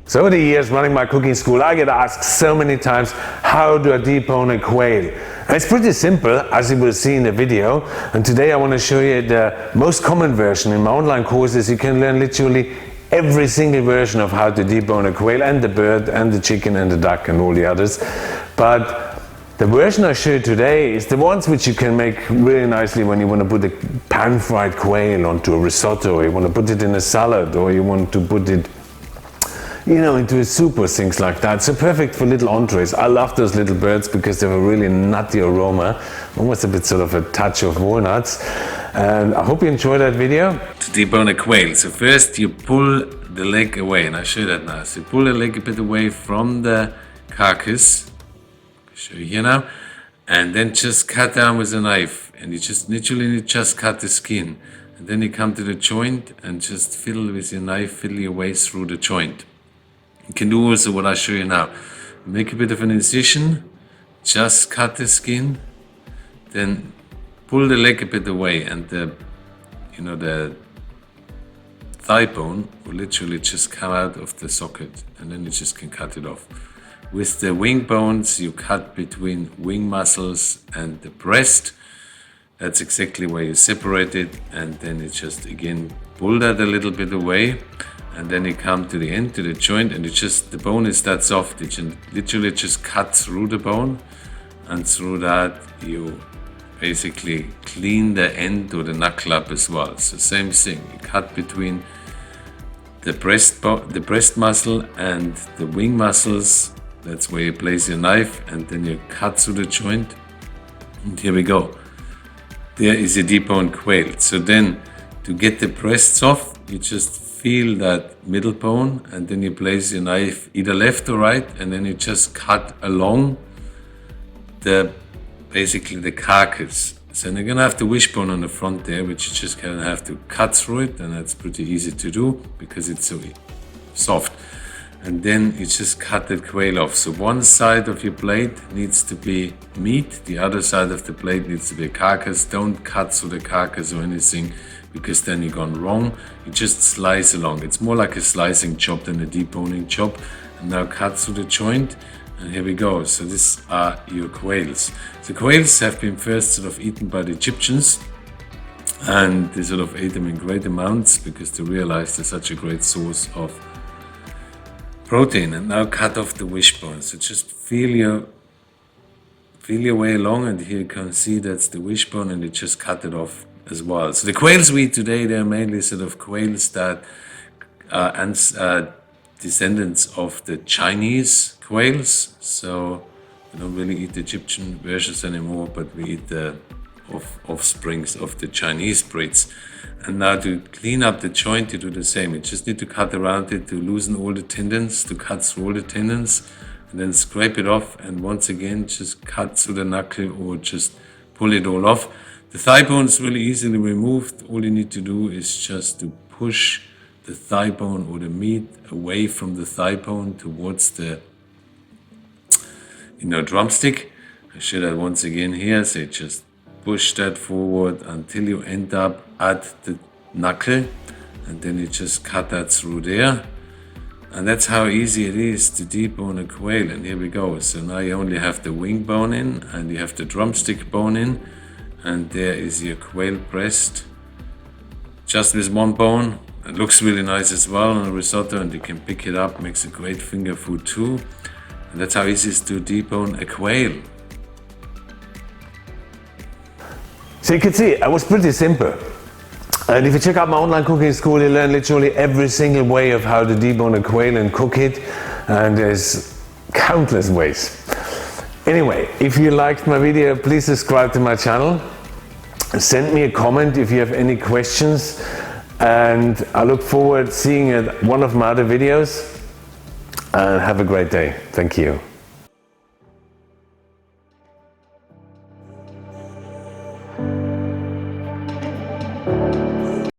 So over the years running my cooking school, I get asked so many times, how do I debone a quail? And it's pretty simple, as you will see in the video. And today I want to show you the most common version. In my online courses, you can learn literally every single version of how to debone a quail, and the bird, and the chicken, and the duck, and all the others. But the version I show you today is the ones which you can make really nicely when you want to put a pan-fried quail onto a risotto, or you want to put it in a salad, or you want to put it, you know, into a soup or things like that. So perfect for little entrees. I love those little birds because they have a really nutty aroma, almost a bit sort of a touch of walnuts. And I hope you enjoy that video. To debone a quail, so first you pull the leg away, and I'll show you that now. So you pull the leg a bit away from the carcass, I'll show you here now, and then just cut down with a knife, and you just literally just cut the skin. And then you come to the joint and just fiddle with your knife, fiddle your way through the joint. You can do also what I show you now. Make a bit of an incision, just cut the skin, then pull the leg a bit away, and the thigh bone will literally just come out of the socket, and then you just can cut it off. With the wing bones, you cut between wing muscles and the breast. That's exactly where you separate it, and then you just again pull that a little bit away. And then you come to the end, to the joint, and the bone is that soft. You can literally just cut through the bone, and through that you basically clean the end or the knuckle up as well. So same thing, you cut between the breast muscle and the wing muscles. That's where you place your knife, and then you cut through the joint. And here we go. There is a deboned quail. So then, to get the breasts off, you just feel that middle bone, and then you place your knife either left or right, and then you just cut along basically the carcass. So you're gonna have the wishbone on the front there, which you just kind of have to cut through it, and that's pretty easy to do because it's so soft. And then you just cut that quail off. So one side of your plate needs to be meat, the other side of the plate needs to be a carcass. Don't cut through the carcass or anything, because then you've gone wrong. You just slice along. It's more like a slicing chop than a deboning chop. And now cut through the joint, and here we go. So these are your quails. The quails have been first sort of eaten by the Egyptians, and they sort of ate them in great amounts because they realized they're such a great source of protein. And now cut off the wishbone. So just feel your way along, and here you can see that's the wishbone, and you just cut it off as well. So the quails we eat today, they're mainly sort of quails that are descendants of the Chinese quails. So we don't really eat the Egyptian versions anymore, but we eat the offsprings of the Chinese breeds. And now to clean up the joint, you do the same. You just need to cut around it to loosen all the tendons, to cut through all the tendons, and then scrape it off, and once again just cut through the knuckle or just pull it all off. The thigh bone is really easily removed. All you need to do is just to push the thigh bone or the meat away from the thigh bone towards the drumstick. I show that once again here. So just push that forward until you end up at the knuckle, and then you just cut that through there. And that's how easy it is to debone a quail. And here we go. So now you only have the wing bone in, and you have the drumstick bone in, and there is your quail breast, just with one bone. It looks really nice as well on a risotto, and you can pick it up, makes a great finger food too. And that's how easy it is to debone a quail. So you can see, it was pretty simple. And if you check out my online cooking school, you learn literally every single way of how to debone a quail and cook it. And there's countless ways. Anyway, if you liked my video, please subscribe to my channel. Send me a comment if you have any questions. And I look forward to seeing you at one of my other videos. And have a great day. Thank you.